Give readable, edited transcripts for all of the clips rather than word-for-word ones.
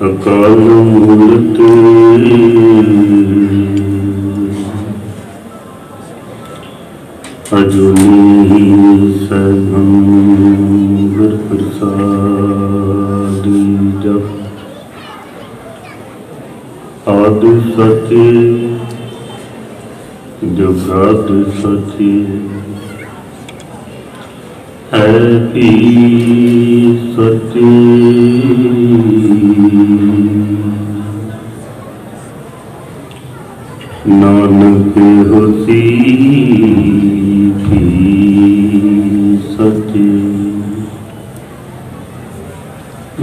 अकाल मूरत अजूनी सैभं गुर प्रसादी जप आदि सचे जुगाद सचे है भी सचे नानक होसी भी सचे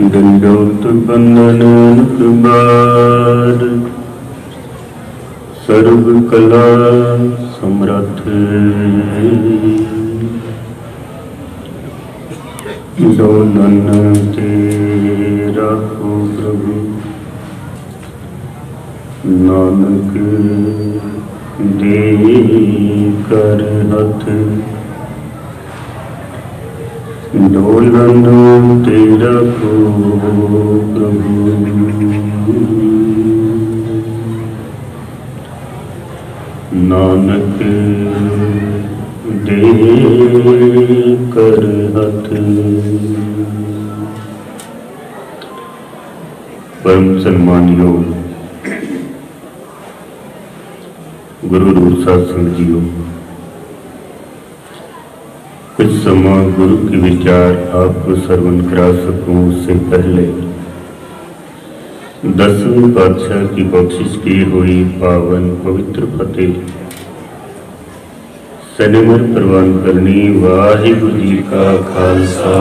दंडोत बंदन कुमार सर्व कला समर्थ दोनन तेरा हो प्रभु नानक दे कर हथ डोलन तेरा को प्रभु नानक दे कर हथ। परम सम्मानयोग गुरु रूप सत्संग जीओ, कुछ समय गुरु के विचार आपको श्रवण करा सकूं उससे पहले 10वें पातशाह की बख्शिश की हुई पावन पवित्र फतेह सनिमर प्रवान करनी। वाहिगुरु जी का खालसा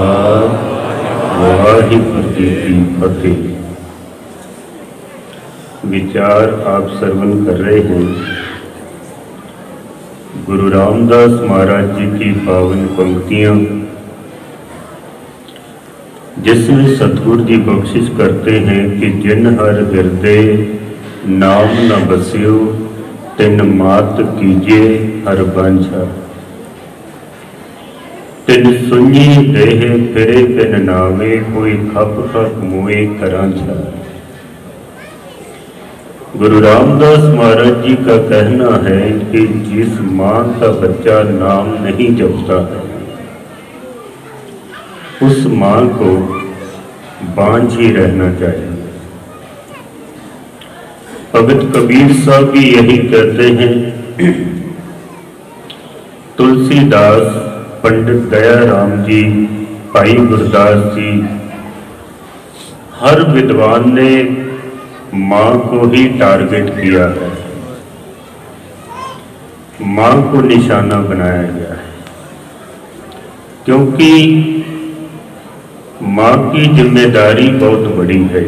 वाहिगुरु जी की फतेह। विचार आप श्रवण कर रहे हैं गुरु रामदास महाराज जी की पावन पंक्तियां, जिसमें सतगुरु जी बख्शिश करते हैं कि जिन हर हृदय नाम न बस्यो तिन मात कीजिए हर बांझा, तिन सुनी देह फिरे बिन नावे कोई खप खप मोए करांझा। गुरु रामदास महाराज जी का कहना है कि जिस मां का बच्चा नाम नहीं जपता है उस मां को बांझ ही रहना चाहिए। भगत कबीर साहब भी यही कहते हैं। तुलसीदास, पंडित दया राम जी, भाई गुरदास जी, हर विद्वान ने मां को ही टारगेट किया है, मां को निशाना बनाया गया है, क्योंकि मां की जिम्मेदारी बहुत बड़ी है।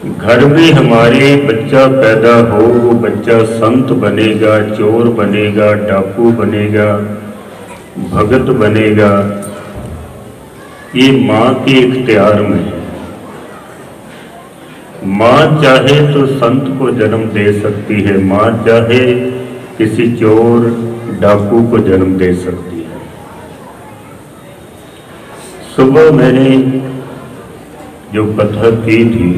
घर में हमारे बच्चा पैदा हो, वो बच्चा संत बनेगा, चोर बनेगा, डाकू बनेगा, भगत बनेगा, ये मां के इख्तियार में है। मां चाहे तो संत को जन्म दे सकती है, मां चाहे किसी चोर डाकू को जन्म दे सकती है। सुबह मैंने जो कथा की थी,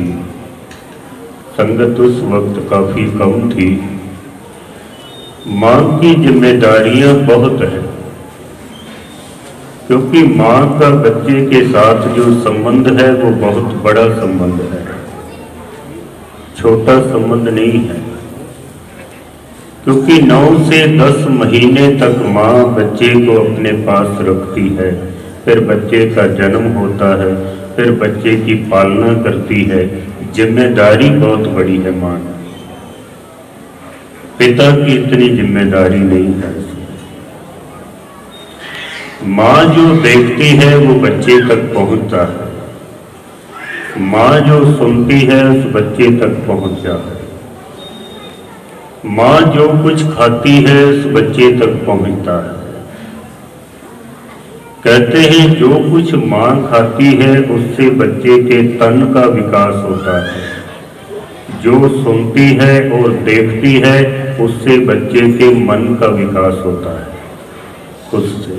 संगत उस वक्त काफी कम थी। मां की जिम्मेदारियां बहुत है, क्योंकि मां का बच्चे के साथ जो संबंध है वो बहुत बड़ा संबंध है, छोटा संबंध नहीं है। क्योंकि 9 से 10 महीने तक मां बच्चे को अपने पास रखती है, फिर बच्चे का जन्म होता है, फिर बच्चे की पालना करती है। जिम्मेदारी बहुत बड़ी है मां की। पिता की इतनी जिम्मेदारी नहीं है। मां जो देखती है वो बच्चे तक पहुंचता है, मां जो सुनती है उस बच्चे तक पहुंचता है, मां जो कुछ खाती है उस बच्चे तक पहुंचता है। कहते हैं जो कुछ मां खाती है उससे बच्चे के तन का विकास होता है, जो सुनती है और देखती है उससे बच्चे के मन का विकास होता है। उससे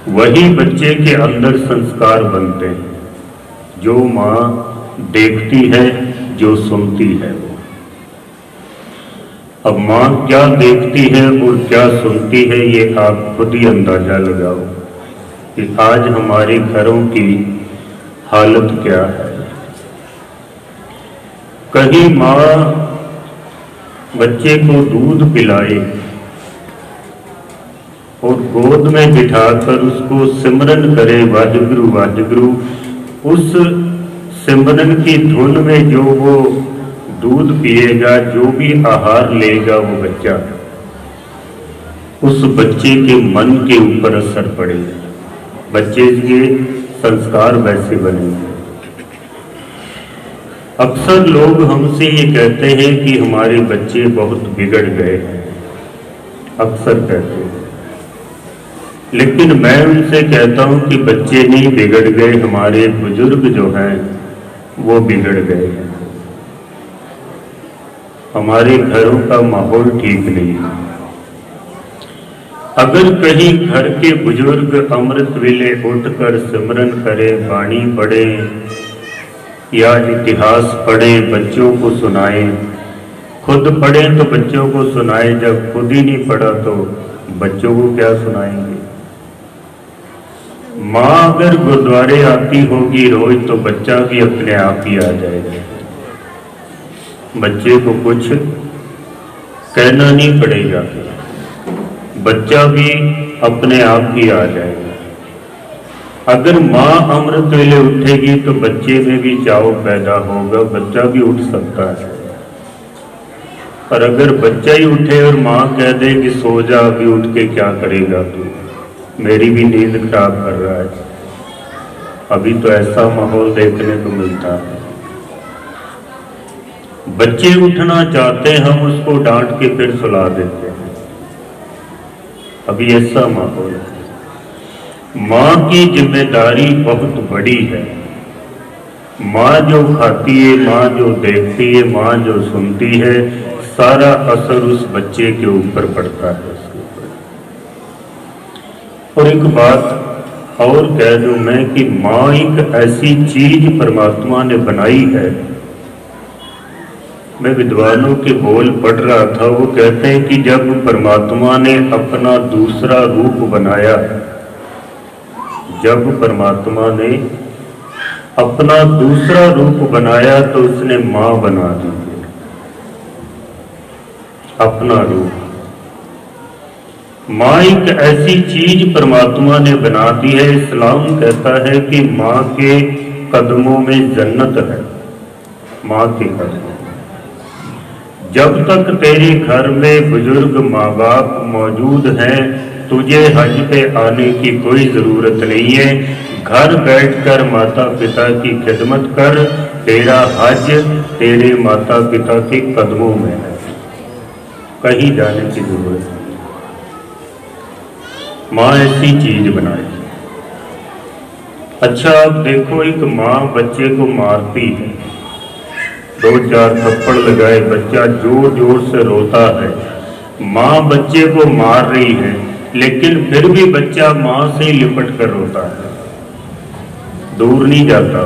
वही बच्चे के अंदर संस्कार बनते हैं। जो माँ देखती है, जो सुनती है। अब माँ क्या देखती है और क्या सुनती है, ये आप खुद ही अंदाजा लगाओ कि आज हमारे घरों की हालत क्या है। कहीं माँ बच्चे को दूध पिलाए और गोद में बिठाकर उसको सिमरन करे वाहिगुरु वाहिगुरु, उस सिमरन की धुन में जो वो दूध पिएगा, जो भी आहार लेगा वो बच्चा, उस बच्चे के मन के ऊपर असर पड़ेगा, बच्चे के संस्कार वैसे बनेंगे। अक्सर लोग हमसे ये कहते हैं कि हमारे बच्चे बहुत बिगड़ गए हैं, अक्सर कहते हैं, लेकिन मैं उनसे कहता हूं कि बच्चे नहीं बिगड़ गए, हमारे बुजुर्ग जो हैं वो बिगड़ गए हैं। हमारे घरों का माहौल ठीक नहीं है। अगर कहीं घर के बुजुर्ग अमृत वेले उठकर सिमरन करें, बाणी पढ़े या इतिहास पढ़े, बच्चों को सुनाए, खुद पढ़े तो बच्चों को सुनाए, जब खुद ही नहीं पढ़ा तो बच्चों को क्या सुनाएंगे। माँ अगर गुरुद्वारे आती होगी रोज तो बच्चा भी अपने आप ही आ जाएगा, बच्चे को कुछ कहना नहीं पड़ेगा, बच्चा भी अपने आप ही आ जाएगा। अगर माँ अमृत वेले उठेगी तो बच्चे में भी चाव पैदा होगा, बच्चा भी उठ सकता है। पर अगर बच्चा ही उठे और माँ कह दे कि सो जा, अभी उठ के क्या करेगा तू, मेरी भी नींद खराब कर रहा है, अभी तो ऐसा माहौल देखने को मिलता है। बच्चे उठना चाहते हैं, हम उसको डांट के फिर सुला देते हैं, अभी ऐसा माहौल है। माँ की जिम्मेदारी बहुत बड़ी है। माँ जो खाती है, माँ जो देखती है, माँ जो सुनती है, सारा असर उस बच्चे के ऊपर पड़ता है, उसके ऊपर। और एक बात और कह दूं मैं कि माँ एक ऐसी चीज परमात्मा ने बनाई है। मैं विद्वानों के बोल पढ़ रहा था, वो कहते हैं कि जब परमात्मा ने अपना दूसरा रूप बनाया, जब परमात्मा ने अपना दूसरा रूप बनाया तो उसने माँ बना दी अपना रूप। माँ एक ऐसी चीज परमात्मा ने बना दी है। इस्लाम कहता है कि माँ के कदमों में जन्नत है, माँ के कदमों। जब तक तेरे घर में बुजुर्ग माँ बाप मौजूद हैं, तुझे हज पे आने की कोई जरूरत नहीं है। घर बैठकर माता पिता की खिदमत कर, तेरा हज तेरे माता पिता के कदमों में है, कहीं जाने की जरूरत नहीं। माँ ऐसी चीज बनाई। अच्छा आप देखो, एक माँ बच्चे को मारती है, 2-4 थप्पड़ लगाए, बच्चा जोर जोर से रोता है, माँ बच्चे को मार रही है, लेकिन फिर भी बच्चा माँ से लिपट कर रोता है, दूर नहीं जाता,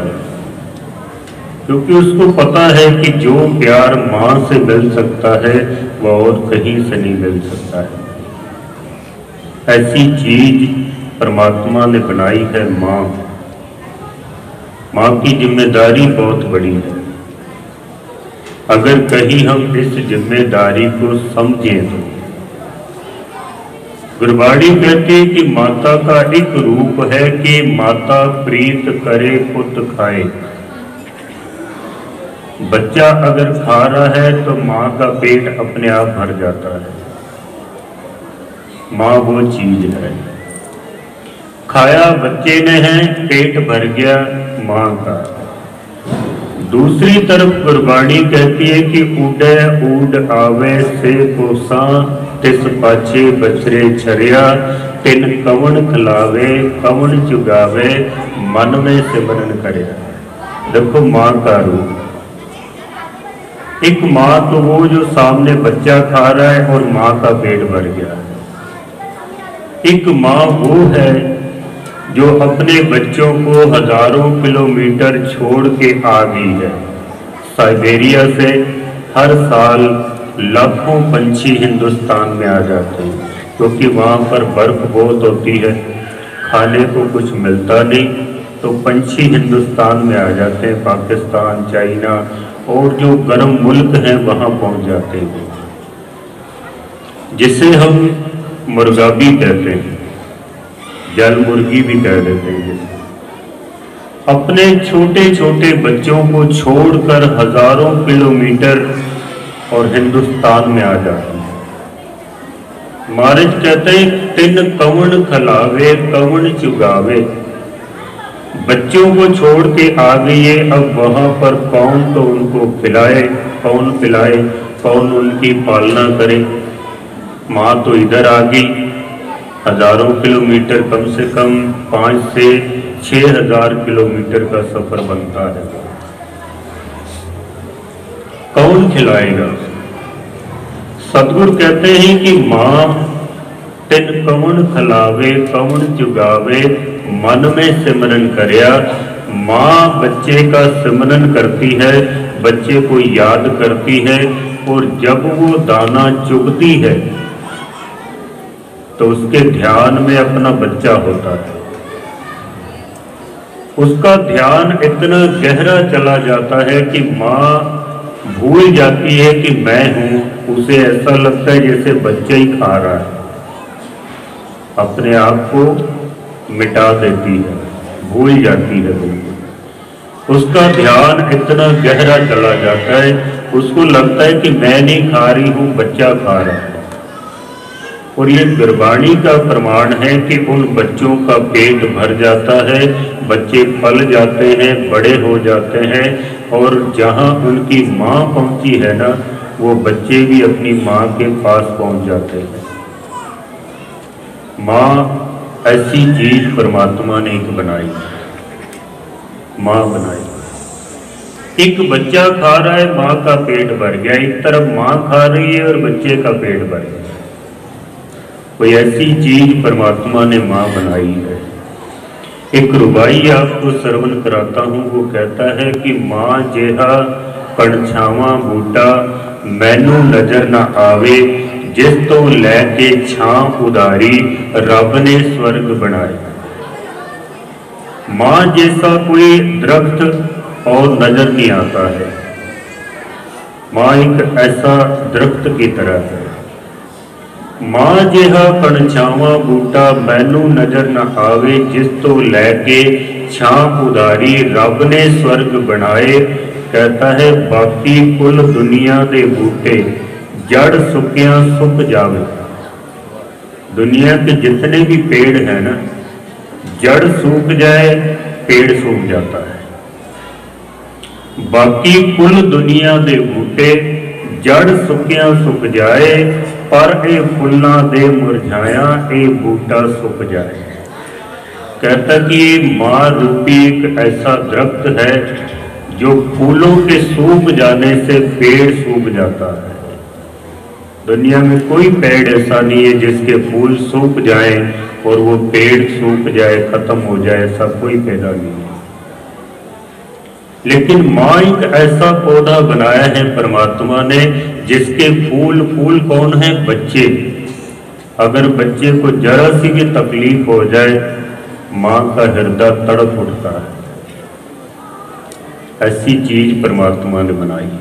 क्योंकि उसको पता है कि जो प्यार माँ से मिल सकता है वह और कहीं से नहीं मिल सकता है। ऐसी चीज परमात्मा ने बनाई है माँ। माँ की जिम्मेदारी बहुत बड़ी है। अगर कहीं हम इस जिम्मेदारी को समझें तो गुरबाणी कहती है कि माता का एक रूप है कि माता प्रीत करे पुत खाए। बच्चा अगर खा रहा है तो माँ का पेट अपने आप भर जाता है। माँ वो चीज है, खाया बच्चे ने है, पेट भर गया माँ का। दूसरी तरफ गुरबाणी कहती है कि उड़े उड़ आवे से कोसा, तिस पाछे बछरे छरिया, तिन कवन खिलावे कवन चुगावे, मन में सिमरन करे। देखो माँ का रूप। एक माँ तो वो जो सामने बच्चा खा रहा है और माँ का पेट भर गया है। एक माँ वो है जो अपने बच्चों को हजारों किलोमीटर छोड़ के आ गई है। साइबेरिया से हर साल लाखों पंछी हिंदुस्तान में आ जाते हैं, क्योंकि वहाँ पर बर्फ बहुत होती है, खाने को कुछ मिलता नहीं, तो पंछी हिंदुस्तान में आ जाते हैं। पाकिस्तान, चाइना और जो गर्म मुल्क हैं वहाँ पहुँच जाते हैं, जिसे हम मुर्गा भी कहते हैं, जल मुर्गी भी कह देते हैं। अपने छोटे छोटे बच्चों को छोड़कर हजारों किलोमीटर और हिंदुस्तान में आ जाते हैं। महाराज कहते हैं, तिन कवण खलावे कवण चुगावे। बच्चों को छोड़ के आ गई है, अब वहां पर कौन तो उनको खिलाए, कौन पिलाए, कौन उनकी पालना करे। माँ तो इधर आ गई, हजारों किलोमीटर, कम से कम 5 से 6 हजार किलोमीटर का सफर बनता है। कौन खिलाएगा? सतगुरु कहते हैं कि माँ तिन कवण खिलावे कवण चुगावे, मन में सिमरन करया। माँ बच्चे का सिमरन करती है, बच्चे को याद करती है, और जब वो दाना चुगती है तो उसके ध्यान में अपना बच्चा होता है। उसका ध्यान इतना गहरा चला जाता है कि माँ भूल जाती है कि मैं हूं। उसे ऐसा लगता है जैसे बच्चा ही खा रहा है, अपने आप को मिटा देती है, भूल जाती है बिल्कुल। उसका ध्यान इतना गहरा चला जाता है, उसको लगता है कि मैं नहीं खा रही हूं, बच्चा खा रहा है। और ये गुरबाणी का प्रमाण है कि उन बच्चों का पेट भर जाता है, बच्चे पल जाते हैं, बड़े हो जाते हैं, और जहां उनकी माँ पहुंची है ना, वो बच्चे भी अपनी माँ के पास पहुंच जाते हैं। माँ ऐसी चीज परमात्मा ने एक बनाई, माँ बनाई। एक बच्चा खा रहा है, माँ का पेट भर गया, एक तरफ माँ खा रही है और बच्चे का पेट भर गया। कोई ऐसी चीज परमात्मा ने माँ बनाई है। एक रुबाई आपको श्रवण कराता हूँ। वो कहता है कि माँ जेहा कणछावा बूटा मैनू नजर ना आवे, जिस तो लैके छां उदारी रब ने स्वर्ग बनाए। माँ जैसा कोई दरख्त और नजर नहीं आता है। माँ एक ऐसा दरख्त की तरह है। माँ जिहा कणछावा बूटा मैनू नजर न आवे, जिस तो लैके छां उदारी रब ने स्वर्ग बनाए। कहता है, बाकी कुल दुनिया दे बूटे जड़ सुकिया सुक जावे। दुनिया के जितने भी पेड़ हैं ना, जड़ सूख जाए पेड़ सूख जाता है। बाकी कुल दुनिया दे बूटे जड़ सुकिया सुक जाए, पर ए फुल्ला दे मुरझाया ए बूटा सुक जाए। कहता कि ये माँ रूपी एक ऐसा दरख्त है जो फूलों के सूख जाने से पेड़ सूख जाता है। दुनिया में कोई पेड़ ऐसा नहीं है जिसके फूल सूख जाए और वो पेड़ सूख जाए, खत्म हो जाए, ऐसा कोई पैदा नहीं है। लेकिन माँ एक ऐसा पौधा बनाया है परमात्मा ने जिसके फूल कौन है? बच्चे। अगर बच्चे को जरा सी भी तकलीफ हो जाए, माँ का हृदय तड़प उठता है। ऐसी चीज परमात्मा ने बनाई।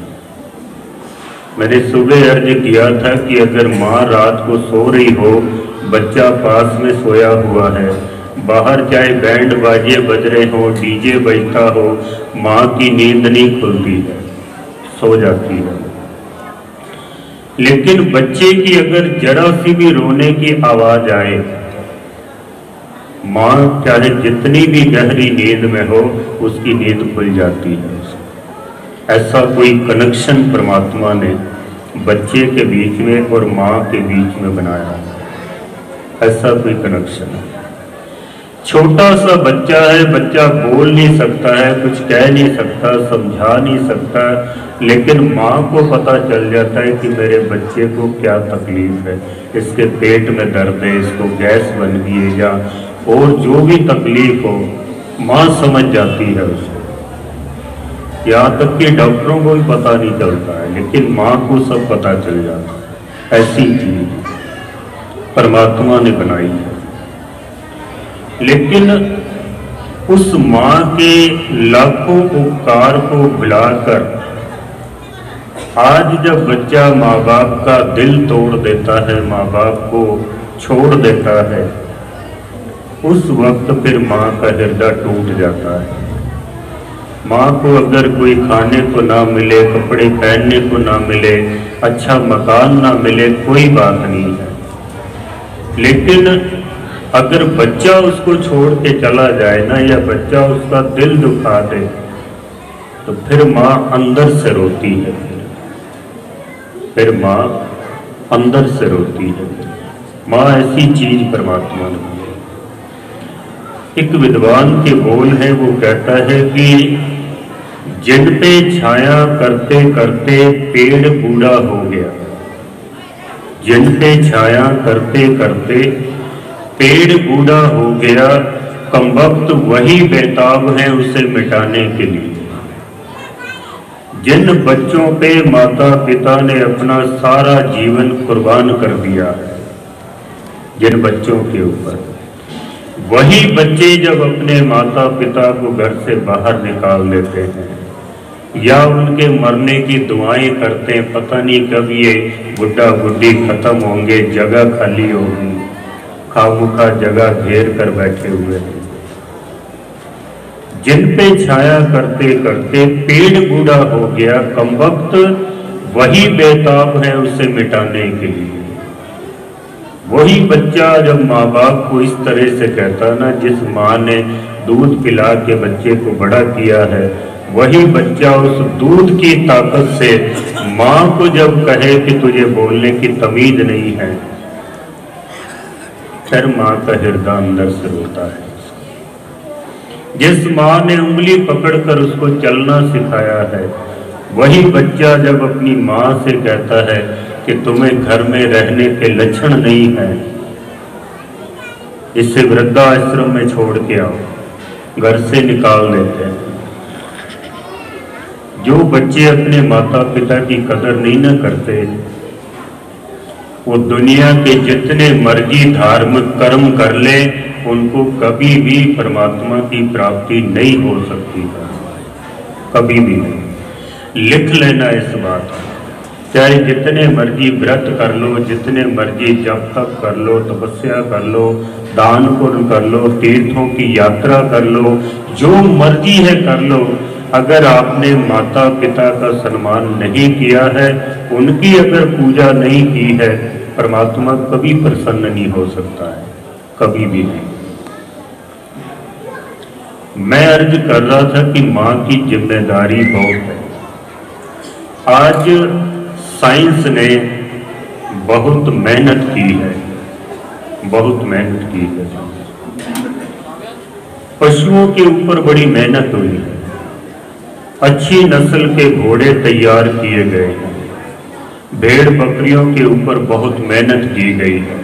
मैंने सुबह अर्ज किया था कि अगर माँ रात को सो रही हो, बच्चा पास में सोया हुआ है, बाहर चाहे बैंड बाजे बज रहे हो, डीजे बजता हो, माँ की नींद नहीं खुलती है, सो जाती है। लेकिन बच्चे की अगर जरा सी भी रोने की आवाज आए, माँ चाहे जितनी भी गहरी नींद में हो, उसकी नींद खुल जाती है। ऐसा कोई कनेक्शन परमात्मा ने बच्चे के बीच में और माँ के बीच में बनाया है। ऐसा कोई कनेक्शन है। छोटा सा बच्चा है, बच्चा बोल नहीं सकता है, कुछ कह नहीं सकता, समझा नहीं सकता, लेकिन माँ को पता चल जाता है कि मेरे बच्चे को क्या तकलीफ है, इसके पेट में दर्द है, इसको गैस बन गई है, या और जो भी तकलीफ हो माँ समझ जाती है उसे। यहाँ तक कि डॉक्टरों को भी पता नहीं चलता है, लेकिन माँ को सब पता चल जाता है। ऐसी चीज परमात्मा ने बनाई है। लेकिन उस माँ के लाखों उपकार को भुलाकर आज जब बच्चा माँ बाप का दिल तोड़ देता है, माँ बाप को छोड़ देता है, उस वक्त फिर माँ का हृदय टूट जाता है। माँ को अगर कोई खाने को ना मिले, कपड़े पहनने को ना मिले, अच्छा मकान ना मिले, कोई बात नहीं है, लेकिन अगर बच्चा उसको छोड़ के चला जाए ना, या बच्चा उसका दिल दुखा दे, तो फिर माँ अंदर से रोती है। फिर माँ अंदर से रोती है। माँ ऐसी चीज परमात्मा ने। एक विद्वान के बोल है, वो कहता है कि जिन पे छाया करते करते पेड़ बूढ़ा हो गया, जिन पे छाया करते करते पेड़ बूढ़ा हो गया, कमबख्त वही बेताब है उसे मिटाने के लिए। जिन बच्चों पे माता पिता ने अपना सारा जीवन कुर्बान कर दिया है, जिन बच्चों के ऊपर, वही बच्चे जब अपने माता पिता को घर से बाहर निकाल देते हैं या उनके मरने की दुआएं करते हैं, पता नहीं कब ये बुढ़ा बुढ़ी खत्म होंगे, जगह खाली होगी, खामुखा जगह घेर कर बैठे हुए हैं। जिन पे छाया करते करते पेड़ बूढ़ा हो गया, कमबख्त वही बेताब है उसे मिटाने के लिए। वही बच्चा जब माँ बाप को इस तरह से कहता ना, जिस माँ ने दूध पिला के बच्चे को बड़ा किया है, वही बच्चा उस दूध की ताकत से माँ को जब कहे कि तुझे बोलने की तमीज नहीं है, फिर माँ का हृदय अंदर से रोता है। जिस माँ ने उंगली पकड़कर उसको चलना सिखाया है, वही बच्चा जब अपनी माँ से कहता है कि तुम्हें घर में रहने के लक्षण नहीं है, इससे वृद्धाश्रम में छोड़ के आओ, घर से निकाल देते हैं। जो बच्चे अपने माता पिता की कदर नहीं न करते, वो दुनिया के जितने मर्जी धार्मिक कर्म कर ले, उनको कभी भी परमात्मा की प्राप्ति नहीं हो सकती है, कभी भी नहीं। लिख लेना इस बात, चाहे जितने मर्जी व्रत कर लो, जितने मर्जी जप तप कर लो, तपस्या कर लो, दान पुण्य कर लो, तीर्थों की यात्रा कर लो, जो मर्जी है कर लो, अगर आपने माता पिता का सम्मान नहीं किया है, उनकी अगर पूजा नहीं की है, परमात्मा कभी प्रसन्न नहीं हो सकता है, कभी भी नहीं। मैं अर्ज कर रहा था कि माँ की जिम्मेदारी बहुत है। आज साइंस ने बहुत मेहनत की है, बहुत मेहनत की है। पशुओं के ऊपर बड़ी मेहनत हुई है, अच्छी नस्ल के घोड़े तैयार किए गए हैं, भेड़ बकरियों के ऊपर बहुत मेहनत की गई है।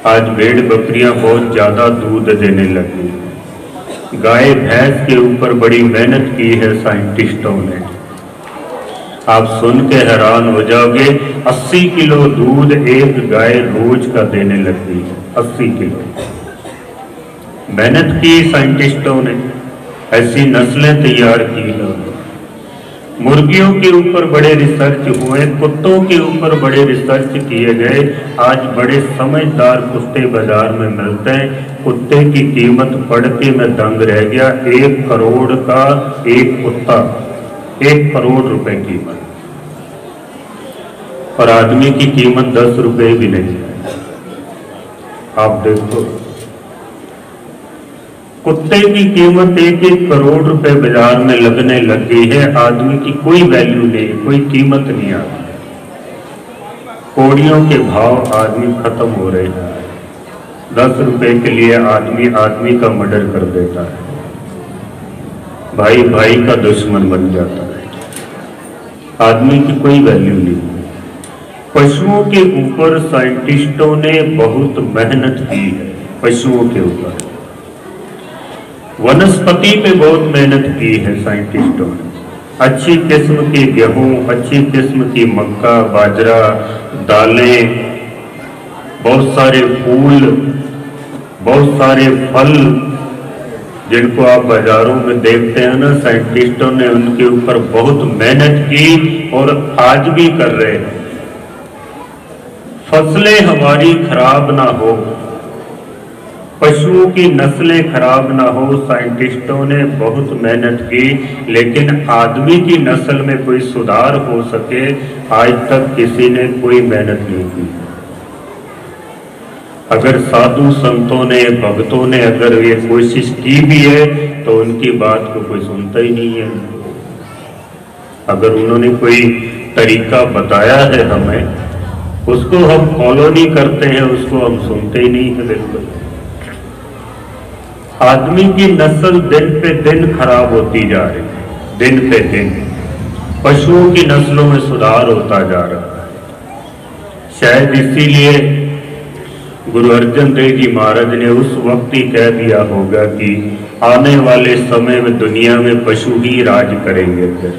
आज भेड़ बकरियां बहुत ज़्यादा दूध देने लगी। गाय भैंस के ऊपर बड़ी मेहनत की है साइंटिस्टों ने। आप सुन के हैरान हो जाओगे, 80 किलो दूध एक गाय रोज का देने लगी है। 80 किलो मेहनत की साइंटिस्टों ने, ऐसी नस्लें तैयार की है। मुर्गियों के ऊपर बड़े रिसर्च हुए, कुत्तों के ऊपर बड़े रिसर्च किए गए। आज बड़े समझदार कुत्ते बाजार में मिलते हैं। कुत्ते की कीमत पढ़ के मैं दंग रह गया। 1 करोड़ का एक कुत्ता, 1 करोड़ रुपए कीमत, और आदमी की कीमत 10 रुपए भी नहीं है। आप देखो, कुत्ते की कीमत 1-1 करोड़ रुपए बाजार में लगने लग गई है। आदमी की कोई वैल्यू नहीं, कोई कीमत नहीं आती। कौड़ियों के भाव आदमी खत्म हो रहे हैं। 10 रुपए के लिए आदमी का मर्डर कर देता है, भाई भाई का दुश्मन बन जाता है। आदमी की कोई वैल्यू नहीं। पशुओं के ऊपर साइंटिस्टों ने बहुत मेहनत की है, पशुओं के ऊपर। वनस्पति पे बहुत मेहनत की है साइंटिस्टों ने। अच्छी किस्म की गेहूं, अच्छी किस्म की मक्का, बाजरा, दालें, बहुत सारे फूल, बहुत सारे फल जिनको आप बाजारों में देखते हैं ना, साइंटिस्टों ने उनके ऊपर बहुत मेहनत की और आज भी कर रहे हैं। फसलें हमारी खराब ना हो, पशुओं की नस्लें खराब ना हो, साइंटिस्टों ने बहुत मेहनत की, लेकिन आदमी की नस्ल में कोई सुधार हो सके आज तक किसी ने कोई मेहनत नहीं की। अगर साधु संतों ने, भक्तों ने अगर ये कोशिश की भी है तो उनकी बात को कोई सुनता ही नहीं है। अगर उन्होंने कोई तरीका बताया है हमें, उसको हम फॉलो नहीं करते हैं, उसको हम सुनते ही नहीं है। बिल्कुल आदमी की नस्ल दिन पे दिन खराब होती जा रही है, दिन पे दिन पशुओं की नस्लों में सुधार होता जा रहा है। शायद इसीलिए गुरु अर्जन देव जी महाराज ने उस वक्त ही कह दिया होगा कि आने वाले समय में दुनिया में पशु ही राज करेंगे। फिर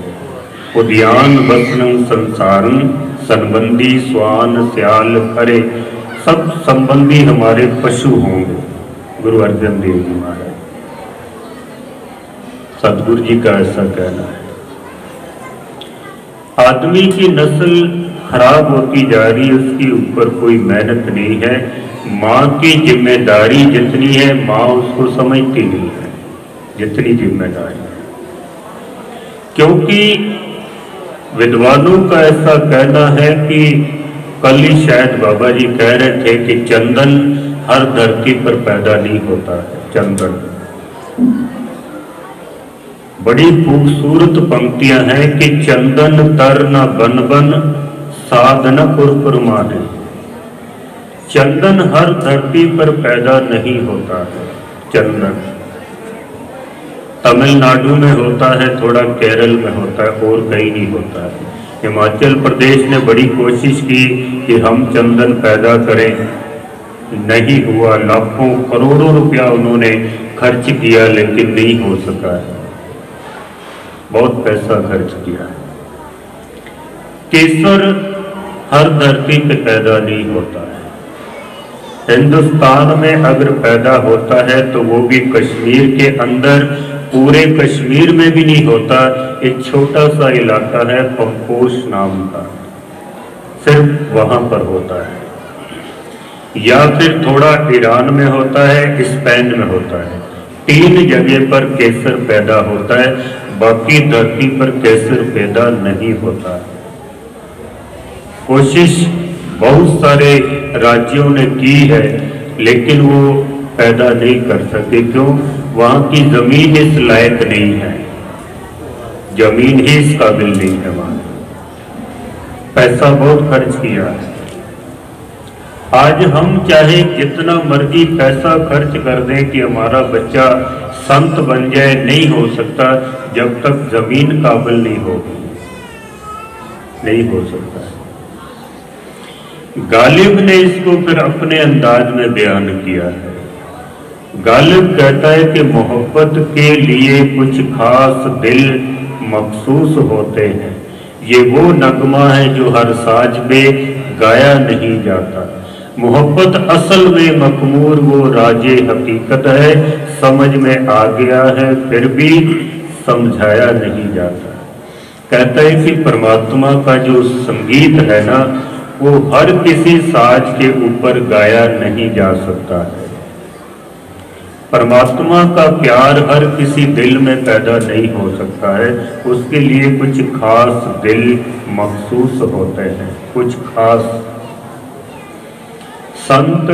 उद्यान वसनं संसारन संबंधी स्वान स्याल खरे, सब संबंधी हमारे पशु होंगे। गुरु अर्जन देव जी महाराज, सतगुरु जी का ऐसा कहना है। आदमी की नस्ल खराब होती जा रही है, उसके ऊपर कोई मेहनत नहीं है। माँ की जिम्मेदारी जितनी है, माँ उसको समझती नहीं है जितनी जिम्मेदारी है। क्योंकि विद्वानों का ऐसा कहना है कि कल ही शायद बाबा जी कह रहे थे कि चंदन हर धरती पर पैदा नहीं होता है। चंदन, बड़ी खूबसूरत पंक्तियां हैं कि चंदन तर न बन बन साधन पुर माने। चंदन हर धरती पर पैदा नहीं होता है। चंदन तमिलनाडु में होता है, थोड़ा केरल में होता है, और कहीं नहीं होता है। हिमाचल प्रदेश ने बड़ी कोशिश की कि हम चंदन पैदा करें, नहीं हुआ। लाखों करोड़ों रुपया उन्होंने खर्च किया, लेकिन नहीं हो सका है। बहुत पैसा खर्च किया है। केसर हर धरती पे पैदा नहीं होता है। हिंदुस्तान में अगर पैदा होता है तो वो भी कश्मीर के अंदर, पूरे कश्मीर में भी नहीं होता। एक छोटा सा इलाका है पंपोश नाम का, सिर्फ वहां पर होता है। या फिर थोड़ा ईरान में होता है, स्पेन में होता है। 3 जगह पर केसर पैदा होता है, बाकी धरती पर केसर पैदा नहीं होता है। कोशिश बहुत सारे राज्यों ने की है, लेकिन वो पैदा नहीं कर सके। क्यों? वहां की जमीन इस लायक नहीं है, जमीन ही इस काबिल नहीं है। वहां पैसा बहुत खर्च किया है। आज हम चाहे जितना मर्जी पैसा खर्च कर दें कि हमारा बच्चा संत बन जाए, नहीं हो सकता जब तक जमीन काबिल नहीं होगी, नहीं हो सकता। गालिब ने इसको फिर अपने अंदाज में बयान किया है। गालिब कहता है कि मोहब्बत के लिए कुछ खास दिल मखसूस होते हैं। ये वो नगमा है जो हर साज में गाया नहीं जाता। मोहब्बत असल में मखमूर वो राजे हकीकत है, समझ में आ गया है फिर भी समझाया नहीं जाता। कहता है कि परमात्मा का जो संगीत है ना, वो हर किसी साज के ऊपर गाया नहीं जा सकता है। परमात्मा का प्यार हर किसी दिल में पैदा नहीं हो सकता है, उसके लिए कुछ खास दिल मखसूस होते हैं, कुछ खास। संत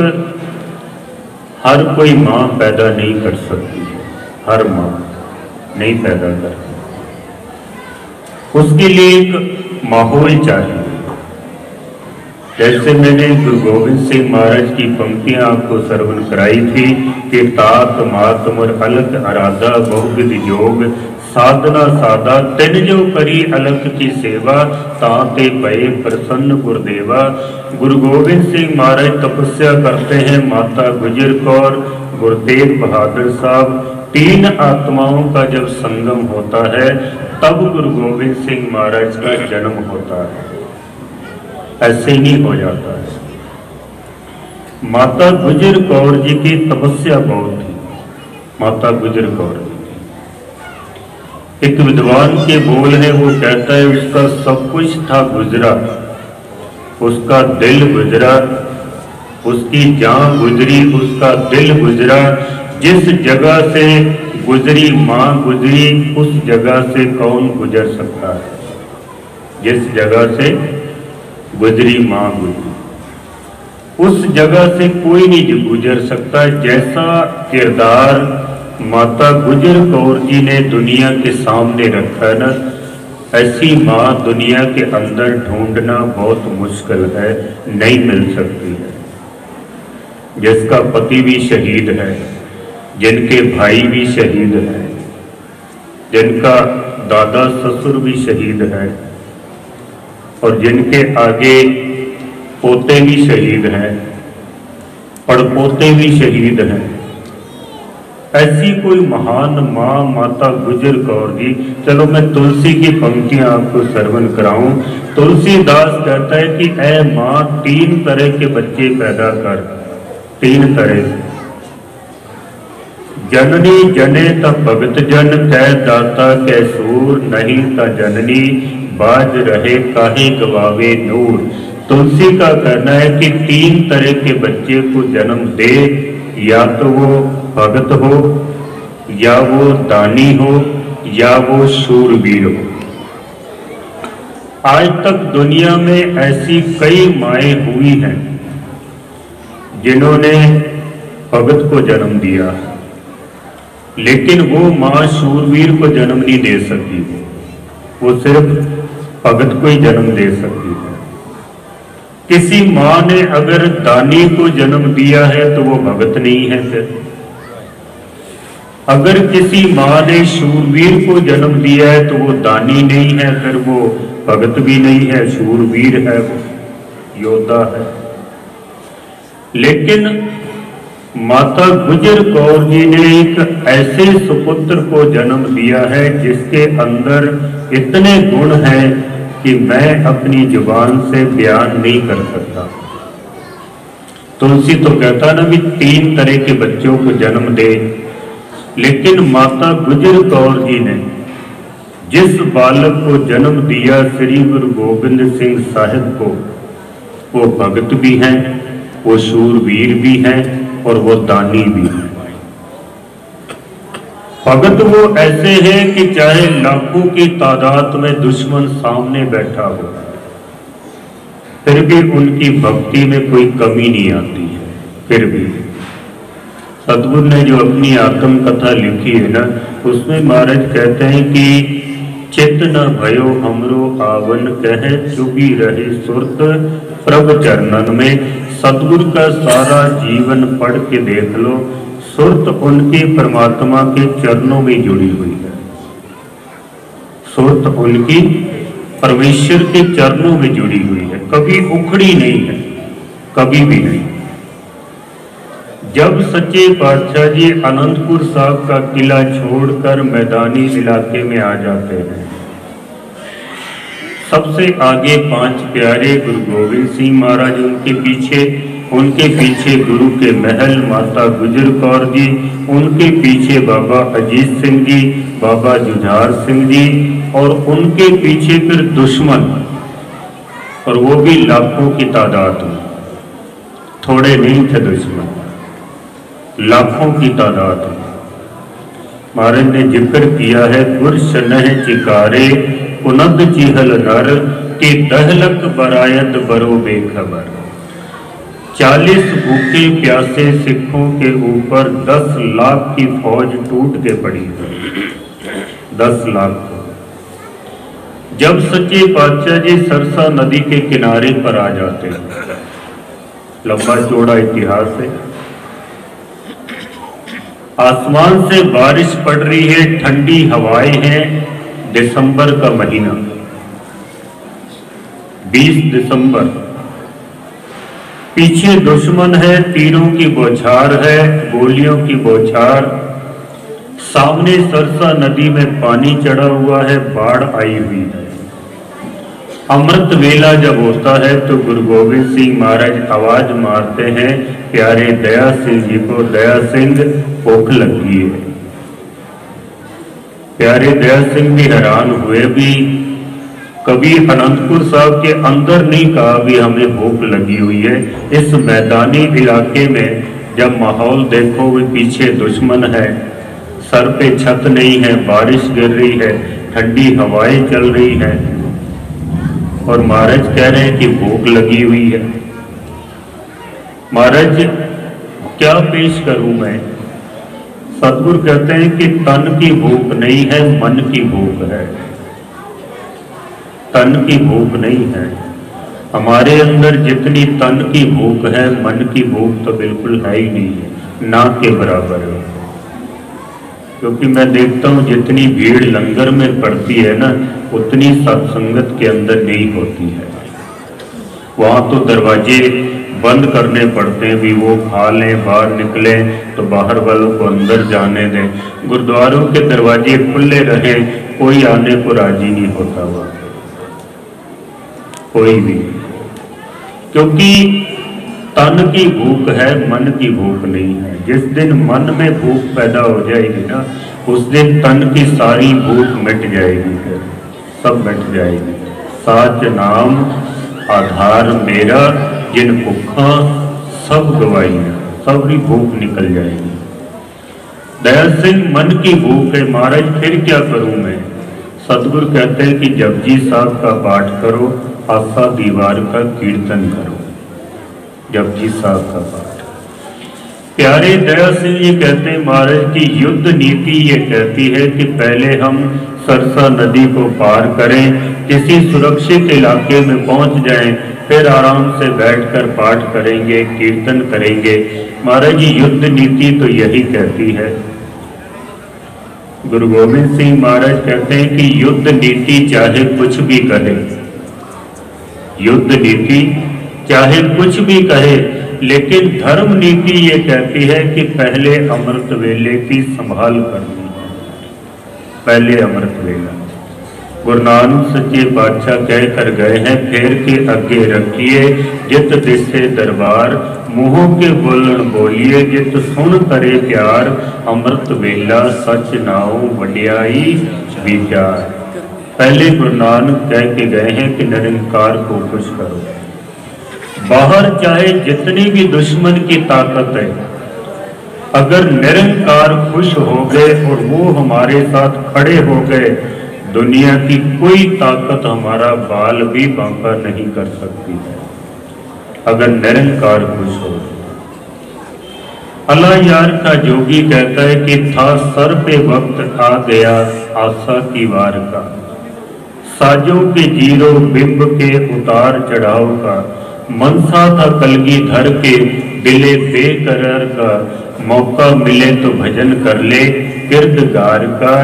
हर कोई माँ पैदा नहीं कर सकती है, हर माँ नहीं पैदा कर सकती। उसके लिए एक माहौल चाहिए। जैसे मैंने गुरु गोविंद सिंह महाराज की पंक्तियां आपको श्रवण कराई थी कि तात मात मोर अलग आराधा बहुविध योग, साधना साधा तिन जो करी अलख की सेवा, ताते भये प्रसन्न गुरुदेवा। गुरु गोबिंद सिंह महाराज तपस्या करते हैं, माता गुजर कौर, गुरु तेग बहादुर साहब, तीन आत्माओं का जब संगम होता है तब गुरु गोबिंद सिंह महाराज का जन्म होता है। ऐसे ही हो जाता है। माता गुजर कौर जी की तपस्या बहुत थी। माता गुजर कौर जी, एक विद्वान के बोल है, वो कहता है उसका सब कुछ था गुजरा, उसका दिल गुजरा, उसकी जान गुजरी, उसका दिल गुजरा। जिस जगह से गुजरी मां गुजरी, उस जगह से कौन गुजर सकता है? जिस जगह से गुजरी मां गुजरी, उस जगह से कोई नहीं गुजर सकता। जैसा किरदार माता गुजर कौर जी ने दुनिया के सामने रखा है ना, ऐसी मां दुनिया के अंदर ढूंढना बहुत मुश्किल है, नहीं मिल सकती है। जिसका पति भी शहीद है, जिनके भाई भी शहीद हैं, जिनका दादा ससुर भी शहीद है, और जिनके आगे पोते भी शहीद हैं, पड़पोते भी शहीद हैं, ऐसी कोई महान मां माता गुजर कौर जी। चलो मैं तुलसी की पंक्तियां आपको श्रवण कराऊं। तुलसीदास कहता है कि ऐ मां तीन तरह के बच्चे पैदा कर, तीन तरह से। जननी जने ता भगत जन, कह दाता कै सूर, नहीं ता जननी बाज रहे काहे गवावे नूर। तुलसी का कहना है कि तीन तरह के बच्चे को जन्म दे, या तो वो भगत हो, या वो दानी हो, या वो शूरवीर हो। आज तक दुनिया में ऐसी कई माएं हुई हैं जिन्होंने भगत को जन्म दिया, लेकिन वो मां शूरवीर को जन्म नहीं दे सकती, वो सिर्फ भगत को ही जन्म दे सकती है। किसी मां ने अगर दानी को जन्म दिया है तो वो भगत नहीं है। फिर अगर किसी मां ने शूरवीर को जन्म दिया है तो वो दानी नहीं है, फिर वो भगत भी नहीं है, शूरवीर है, वो योद्धा है। लेकिन माता गुजर कौर जी ने एक ऐसे सुपुत्र को जन्म दिया है जिसके अंदर इतने गुण हैं कि मैं अपनी जुबान से बयान नहीं कर सकता। तुलसी तो कहता ना भी तीन तरह के बच्चों को जन्म दे, लेकिन माता गुजर कौर जी ने जिस बालक को जन्म दिया श्री गुरु गोबिंद सिंह साहिब को, वो भगत भी हैं, वो शूरवीर भी हैं, और वो दानी भी हैं। भगत वो ऐसे हैं कि चाहे लाखों की तादाद में दुश्मन सामने बैठा हो, फिर भी उनकी भक्ति में कोई कमी नहीं आती है। फिर भी सतगुरु ने जो अपनी आत्म कथा लिखी है ना, उसमें महाराज कहते हैं कि चित न भयो हमरो आवन, कहे चुभी रहे सुरत प्रभु चरणन में। सतगुरु का सारा जीवन पढ़ के देख लो, सुरत उनकी परमात्मा के चरणों में जुड़ी हुई है। सुरत उनकी परमेश्वर के चरणों में जुड़ी हुई है, कभी उखड़ी नहीं है, कभी भी नहीं। जब सच्चे पातशाह जी अनंतपुर साहब का किला छोड़कर मैदानी इलाके में आ जाते हैं, सबसे आगे पांच प्यारे गुरु गोबिंद सिंह महाराज, उनके पीछे गुरु के महल माता गुजर कौर जी, उनके पीछे बाबा अजीत सिंह जी, बाबा जुझार सिंह जी, और उनके पीछे फिर दुश्मन, और वो भी लाखों की तादाद में, थोड़े नहीं थे दुश्मन, लाखों की तादाद में। महाराज ने जिक्र किया है, गुर शनह चिकारे पुनद चिहल नर, कि दहलक बरायत बरो बेखबर। 40 भूखे प्यासे सिखों के ऊपर 10 लाख की फौज टूट के पड़ी है, 10 लाख। जब सच्चे पातशाह जी सरसा नदी के किनारे पर आ जाते हैं, लंबा चौड़ा इतिहास है, आसमान से बारिश पड़ रही है, ठंडी हवाएं हैं, दिसंबर का महीना 20 दिसंबर। पीछे दुश्मन है, तीरों की बौछार है, गोलियों की बौछार। सामने सरसा नदी में पानी चढ़ा हुआ है, बाढ़ आई हुई है। अमृत वेला जब होता है तो गुरु गोविंद सिंह महाराज आवाज मारते हैं, प्यारे दया सिंह जी को, दया सिंह भूख लगी है। प्यारे दया सिंह भी हैरान हुए, भी कभी अनंतपुर साहब के अंदर नहीं कहा भी हमें भूख लगी हुई है। इस मैदानी इलाके में जब माहौल देखो, भी पीछे दुश्मन है, सर पे छत नहीं है, बारिश गिर रही है, ठंडी हवाएं चल रही है और महाराज कह रहे हैं कि भूख लगी हुई है। महाराज क्या पेश करूं मैं? सतगुरु कहते हैं कि तन की भूख नहीं है, मन की भूख है। तन की भूख नहीं है हमारे अंदर, जितनी तन की भूख है मन की भूख तो बिल्कुल है ही नहीं है, ना के बराबर है। क्योंकि मैं देखता हूं जितनी भीड़ लंगर में पड़ती है ना, उतनी सत्संगत के अंदर नहीं होती है। वहां तो दरवाजे बंद करने पड़ते हैं, भी वो खा लें, बाहर निकले तो बाहर वालों को अंदर जाने दें। गुरुद्वारों के दरवाजे खुले रहे, कोई आने को राजी नहीं होता वहां, कोई भी। क्योंकि तन की भूख है, मन की भूख नहीं है। जिस दिन मन में भूख पैदा हो जाएगी ना, उस दिन तन की सारी भूख मिट जाएगी, फिर सब मिट जाएगी। साच नाम आधार मेरा, जिन भूखा सब गवाइया, सबरी भूख निकल जाएगी। दया सिंह मन की भूख है। महाराज फिर क्या करूं मैं? सतगुरु कहते हैं कि जपजी साहब का पाठ करो, आशा दीवार का कीर्तन करो। जपजी साहब का पाठ। प्यारे दया सिंह जी कहते हैं महाराज की युद्ध नीति ये कहती है कि पहले हम सरसा नदी को पार करें, किसी सुरक्षित इलाके में पहुंच जाएं, फिर आराम से बैठकर पाठ करेंगे, कीर्तन करेंगे। महाराज जी युद्ध नीति तो यही कहती है। गुरु गोविंद सिंह महाराज कहते हैं कि युद्ध नीति चाहे कुछ भी कहे, युद्ध नीति चाहे कुछ भी कहे, लेकिन धर्म नीति ये कहती है कि पहले अमृत वेले की संभाल करनी है। पहले अमृत वेला गुरु नानक सच्चे पातशाह कह कर गए हैं, फेर के आगे रखिए जित दिसे दरबार, मुंहों के बोलन बोलिए जित सुन करे प्यार, अमृत वेला सच नाओ वड्याई विचार। पहले गुरु नानक कह के गए हैं कि निरंकार को खुश करो। बाहर चाहे जितनी भी दुश्मन की ताकत है, अगर निरंकार खुश हो गए और वो हमारे साथ खड़े हो गए, दुनिया की कोई ताकत हमारा बाल भी बांका नहीं कर सकती है। अगर निरंकार खुश हो। अल्लाह यार का जोगी कहता है कि था सर पे वक्त आ गया आशा की वार का, साजों के जीरो बिंब के उतार चढ़ाव का, मनसा था कलगी धर के दिले बेकरार का, मौका मिले तो भजन कर ले किरदगार का,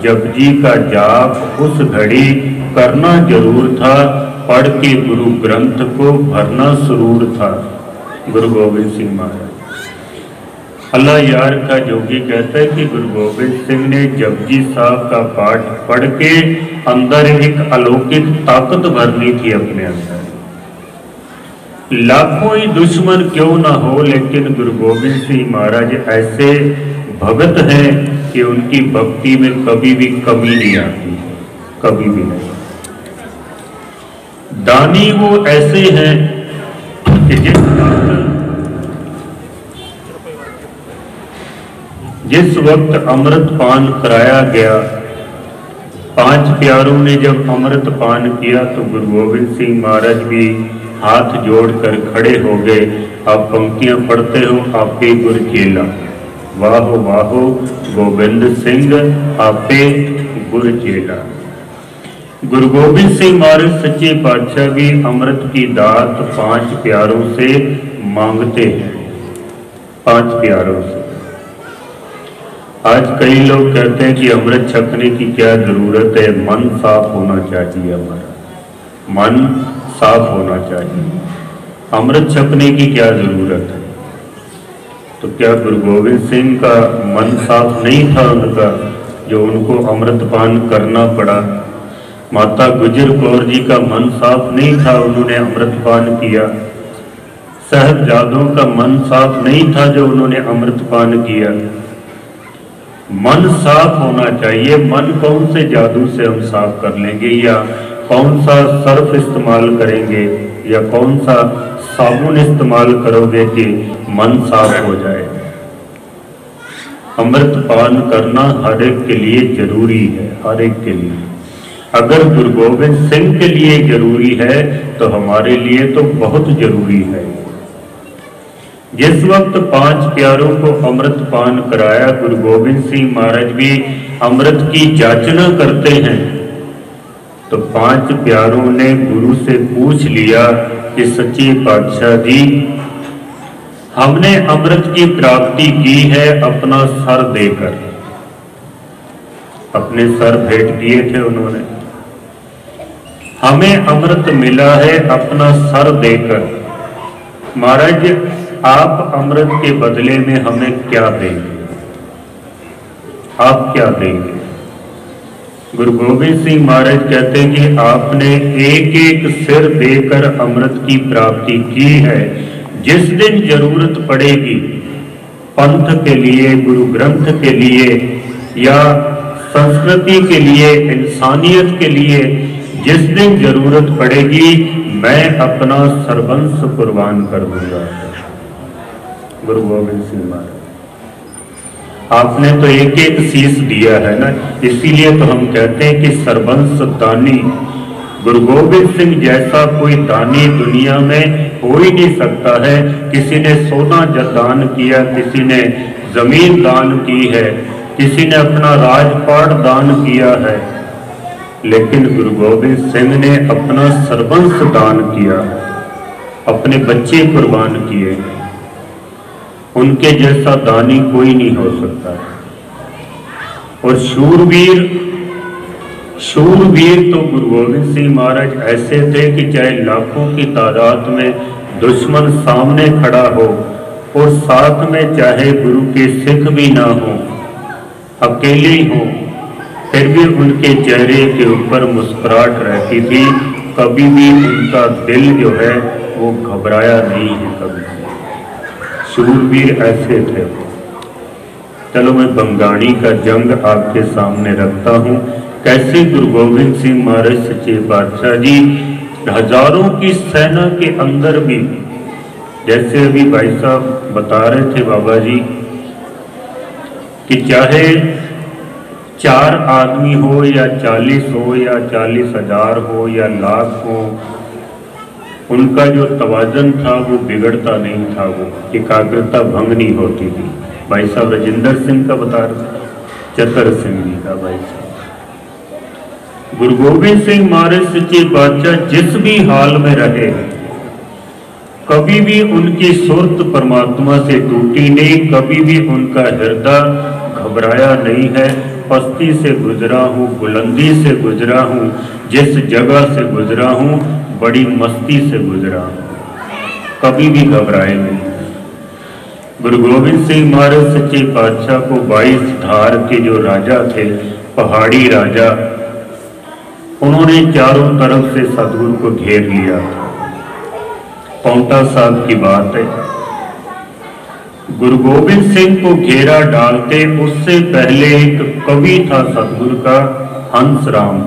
जपजी का जाप उस घड़ी करना जरूर था, पढ़ के गुरु ग्रंथ को भरना सुरूर था। गुरु गोविंद सिंह महाराज। अल्लाह यार का जोगी कहता है कि गुरु गोविंद सिंह ने जपजी साहब का पाठ पढ़ के अंदर एक अलौकिक ताकत भरनी थी अपने अंदर। लाखों ही दुश्मन क्यों ना हो, लेकिन गुरु गोविंद सिंह महाराज ऐसे भगत हैं कि उनकी भक्ति में कभी भी कमी नहीं आती, कभी भी नहीं। दानी वो ऐसे हैं कि जिस वक्त अमृत पान कराया गया, 5 प्यारों ने जब अमृत पान किया तो गुरु गोविंद सिंह महाराज भी हाथ जोड़कर खड़े हो गए। आप पंक्तियां पढ़ते हो, आपे गुर चेला, वाहो वाहो गोविंद सिंह आपे गुर चेला। गुरु गोविंद सिंह महाराज सच्चे पातशाह भी अमृत की दात 5 प्यारों से मांगते हैं, 5 प्यारों से। आज कई लोग कहते हैं कि अमृत छकने की क्या जरूरत है, मन साफ होना चाहिए, हमारा मन साफ होना चाहिए, अमृत छकने की क्या जरूरत है। तो क्या गुरु गोविंद सिंह का मन साफ नहीं था उनका, जो उनको अमृतपान करना पड़ा? माता गुजर कौर जी का मन साफ नहीं था, उन्होंने अमृतपान किया। साहिबजादों का मन साफ नहीं था, जो उन्होंने अमृतपान किया। मन साफ होना चाहिए। मन कौन से जादू से हम साफ कर लेंगे, या कौन सा सर्फ इस्तेमाल करेंगे, या कौन सा साबुन इस्तेमाल करोगे कि मन साफ हो जाए? अमृतपान करना हर एक के लिए जरूरी है, हर एक के लिए। अगर गुरु गोविंद सिंह के लिए जरूरी है तो हमारे लिए तो बहुत जरूरी है। जिस वक्त 5 प्यारों को अमृत पान कराया, गुरु गोविंद सिंह महाराज भी अमृत की याचना करते हैं, तो 5 प्यारों ने गुरु से पूछ लिया कि सच्चे पातशाह जी, हमने अमृत की प्राप्ति की है अपना सर देकर। अपने सर भेंट किए थे उन्होंने। हमें अमृत मिला है अपना सर देकर। महाराज, आप अमृत के बदले में हमें क्या देंगे? आप क्या देंगे? गुरु गोविंद सिंह महाराज कहते हैं कि आपने एक एक सिर देकर अमृत की प्राप्ति की है। जिस दिन जरूरत पड़ेगी पंथ के लिए, गुरु ग्रंथ के लिए, या संस्कृति के लिए, इंसानियत के लिए, जिस दिन जरूरत पड़ेगी मैं अपना सर्वंस कुर्बान कर दूंगा। गुरु गोविंद सिंह महाराज, आपने तो एक एक शीश दिया है ना, इसीलिए तो हम कहते हैं कि सर्वंस दानी। गुरु गोविंद सिंह जैसा कोई दानी दुनिया में हो ही नहीं सकता है। किसी ने सोना दान किया, किसी ने जमीन दान की है, किसी ने अपना राजपाट दान किया है, लेकिन गुरु गोविंद सिंह ने अपना सर्वंस दान किया, अपने बच्चे कुर्बान किए। उनके जैसा दानी कोई नहीं हो सकता। और शूरवीर तो गुरु गोविंद सिंह महाराज ऐसे थे कि चाहे लाखों की तादाद में दुश्मन सामने खड़ा हो और साथ में चाहे गुरु के सिख भी ना हो, अकेले ही हो, फिर भी उनके चेहरे के ऊपर मुस्कुराहट रहती थी। कभी भी उनका दिल जो है वो घबराया नहीं है कभी। शूरवीर ऐसे थे। चलो मैं बंगाणी का जंग आपके सामने रखता हूँ। कैसे गुरु गोविंद सिंह महाराज सच्चे पातशाह जी हजारों की सेना के अंदर भी, जैसे अभी भाई साहब बता रहे थे बाबा जी, कि चाहे 4 आदमी हो या 40 हो या 40,000 हो या लाख हो, उनका जो तवाजन था वो बिगड़ता नहीं था, वो एकाग्रता भंग नहीं होती थी। भाई साहब राजेंद्र सिंह का बता रहे, चतर सिंह जी का भाई साहब। गुरु गोविंद सिंह महाराज सच्चे पातशाह जिस भी हाल में रहे, कभी भी उनकी सुरत परमात्मा से टूटी नहीं, कभी भी उनका हृदय घबराया नहीं है। पस्ती से गुजरा हूँ, बुलंदी से गुजरा हूँ, जिस जगह से गुजरा हूँ बड़ी मस्ती से गुजरा हूँ, कभी भी घबराए नहीं। गुरु गोविंद सिंह महाराज सच्चे पातशाह को 22 धार के जो राजा थे, पहाड़ी राजा, उन्होंने चारों तरफ से सतगुरु को घेर लिया। पांवटा साहब की बात है, गुरु गोविंद सिंह को घेरा डालते उससे पहले एक कवि था सतगुरु का, हंस राम।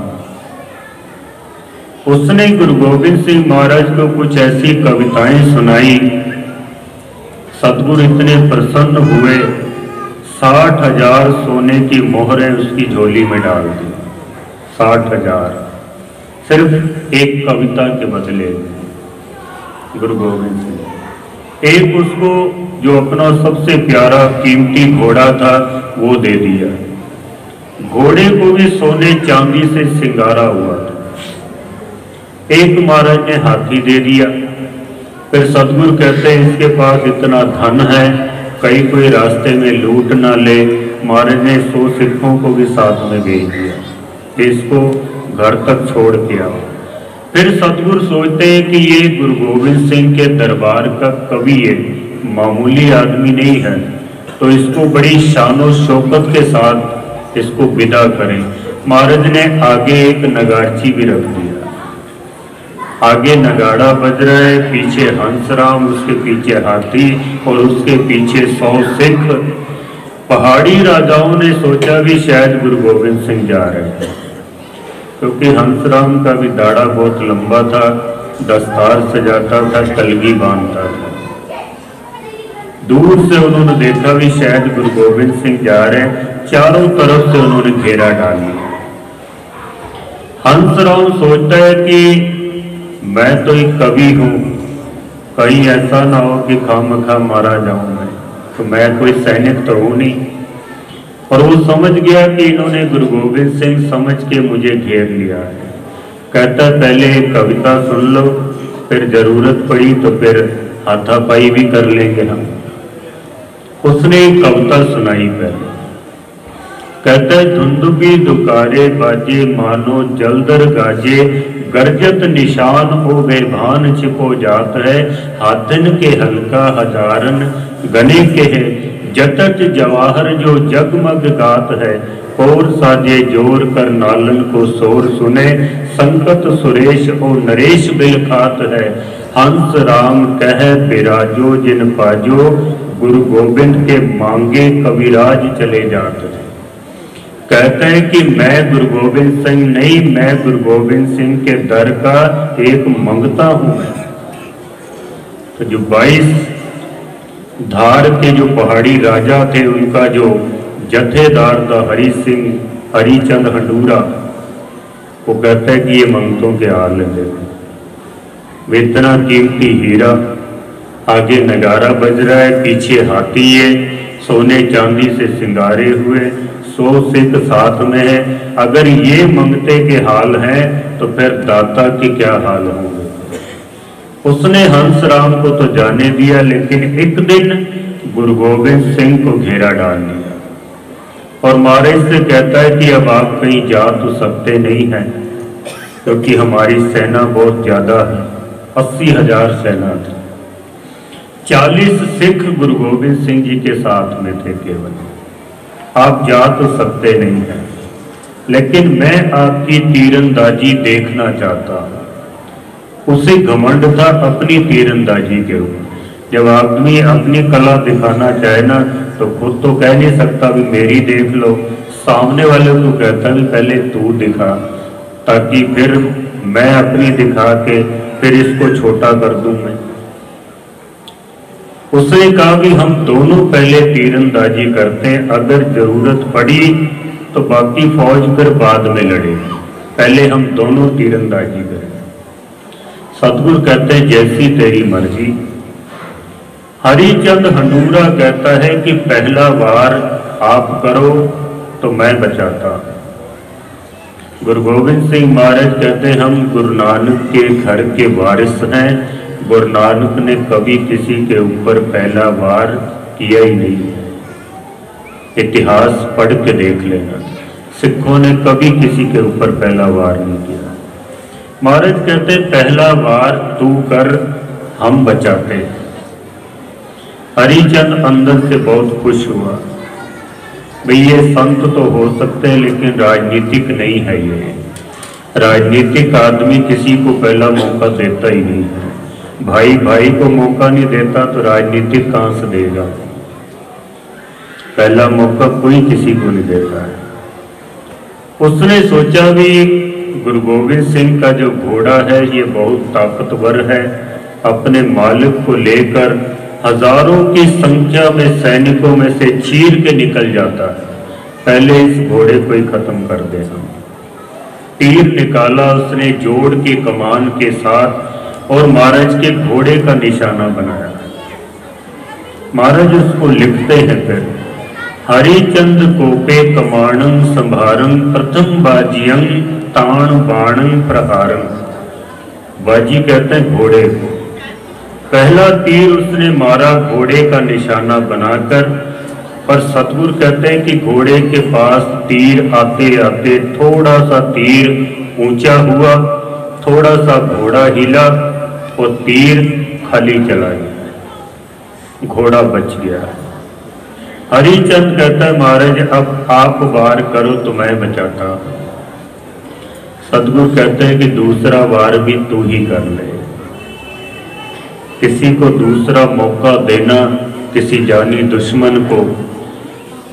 उसने गुरु गोविंद सिंह महाराज को कुछ ऐसी कविताएं सुनाई। सतगुरु इतने प्रसन्न हुए, 60,000 सोने की मोहरें उसकी झोली में डाल दी। 60,000 सिर्फ एक कविता के बदले। गुरु गोविंद सिंह एक उसको जो अपना सबसे प्यारा कीमती घोड़ा था वो दे दिया। घोड़े को भी सोने चांदी से सिंगारा हुआ था। एक महाराज ने हाथी दे दिया। फिर सतगुरु कहते हैं इसके पास इतना धन है, कहीं कोई रास्ते में लूट ना ले, महाराज ने 100 सिखों को भी साथ में भेज दिया कि इसको घर तक छोड़ के आओ। फिर सतगुरु सोचते हैं कि ये गुरु गोविंद सिंह के दरबार का कवि है, मामूली आदमी नहीं है, तो इसको बड़ी शानो शौकत के साथ इसको विदा करें। महाराज ने आगे एक नगारची भी रख दिया, आगे नगाड़ा बज रहा है, पीछे हंसराम, उसके पीछे हाथी और उसके पीछे 100 सिख। पहाड़ी राजाओं ने सोचा भी शायद गुरु गोविंद सिंह जा रहे हैं, क्योंकि हंसराम का भी दाढ़ा बहुत लंबा था, दस्तार सजाता था, कलगी बांधता था। दूर से उन्होंने देखा भी शायद गुरु गोविंद सिंह जा रहे हैं, चारों तरफ से उन्होंने घेरा डाल लिया। हंसराम सोचता है कि मैं तो एक कवि हूं, कहीं ऐसा ना हो कि खामखा मारा जाऊं मैं, तो मैं कोई सैनिक तो हूं नहीं। और वो समझ गया कि इन्होंने गुरु गोविंद सिंह समझ के मुझे घेर लिया है। कहता पहले कविता सुन लो, फिर जरूरत पड़ी तो फिर हाथापाई भी कर लेंगे हम। उसने एक कविता सुनाई पहले। कहता है धुंधुकी दुकारे बाजे मानो जलदर गाजे, गर्जत निशान हो गए भान छिपो जात है, हाथन के हल्का हजारन गने के है, जटट जवाहर जो जगमग गात है, और साजे जोर कर नालन को शोर सुने, संकट सुरेश और नरेश बिल खात है, हंस राम कह बिराजो जिन पाजो, गुरु गोविंद के मांगे कविराज चले जाते हैं। कहते हैं कि मैं गुरु गोविंद सिंह नहीं, मैं गुरु गोविंद सिंह के दर का एक मंगता हूं। तो जो 22 धार के जो पहाड़ी राजा थे, उनका जो जथेदार था हरिचंद हंडूरा, वो कहता है कि ये मंगतों के हाल है, देखो इतना कीमती हीरा, आगे नगारा बज रहा है, पीछे हाथी है, सोने चांदी से सिंगारे हुए, 100 सिख साथ में है। अगर ये मंगते के हाल हैं तो फिर दाता के क्या हाल होंगे। उसने हंसराम को तो जाने दिया, लेकिन एक दिन गुरु गोविंद सिंह को घेरा डाल दिया और महाराज से कहता है कि अब आप कहीं जा तो सकते नहीं हैं, क्योंकि हमारी सेना बहुत ज्यादा है, 80,000 सेना थी। 40 सिख गुरु गोविंद सिंह जी के साथ में थे केवल, आप जा तो सकते नहीं हैं, लेकिन मैं आपकी तीरंदाजी देखना चाहता हूं। उसे घमंड था अपनी तीरंदाजी के ऊपर। जब आदमी अपनी कला दिखाना चाहे ना, तो खुद तो कह नहीं सकता भी मेरी देख लो, सामने वाले को कहता भी पहले तू दिखा, ताकि फिर मैं अपनी दिखा के फिर इसको छोटा कर दूं मैं। उसने कहा भी हम दोनों पहले तीरंदाजी करते हैं, अगर जरूरत पड़ी तो बाकी फौज फिर बाद में लड़े, पहले हम दोनों तीरंदाजी करें। सतगुरु कहते हैं जैसी तेरी मर्जी। हरिचंद हंडूरा कहता है कि पहला वार आप करो तो मैं बचाता। गुरु गोविंद सिंह महाराज कहते हैं हम गुरु नानक के घर के वारिस हैं, गुरु नानक ने कभी किसी के ऊपर पहला वार किया ही नहीं। इतिहास पढ़ के देख लेना, सिखों ने कभी किसी के ऊपर पहला वार नहीं किया। महाराज कहते पहला वार तू कर, हम बचाते। हरिचंद अंदर से बहुत खुश हुआ, भाई ये संत तो हो सकते हैं लेकिन राजनीतिक नहीं है। ये राजनीतिक आदमी किसी को पहला मौका देता ही नहीं है। भाई भाई को मौका नहीं देता तो राजनीतिक कहां से देगा। पहला मौका कोई किसी को नहीं देता है। उसने सोचा भी गुरु गोविंद सिंह का जो घोड़ा है ये बहुत ताकतवर है, अपने मालिक को लेकर हजारों की संख्या में सैनिकों में से चीर के निकल जाता है। पहले इस घोड़े को ही खत्म कर देना। तीर निकाला उसने जोड़ की कमान के साथ और महाराज के घोड़े का निशाना बनाया। महाराज उसको लिखते हैं फिर हरिचंद कोपे कमाणं संभारं प्रथम बाजियं ताण बाणं प्रहारं। बाजी कहते हैं घोड़े को। पहला तीर उसने मारा घोड़े का निशाना बनाकर पर सतगुरु कहते हैं कि घोड़े के पास तीर आते आते थोड़ा सा तीर ऊंचा हुआ, थोड़ा सा घोड़ा हिला और तीर खाली चला गया, घोड़ा बच गया। हरिचंद कहता है महाराज अब आप वार करो तो मैं बचाता। सतगुरु कहते हैं कि दूसरा वार भी तू ही कर ले। किसी को दूसरा मौका देना किसी जानी दुश्मन को,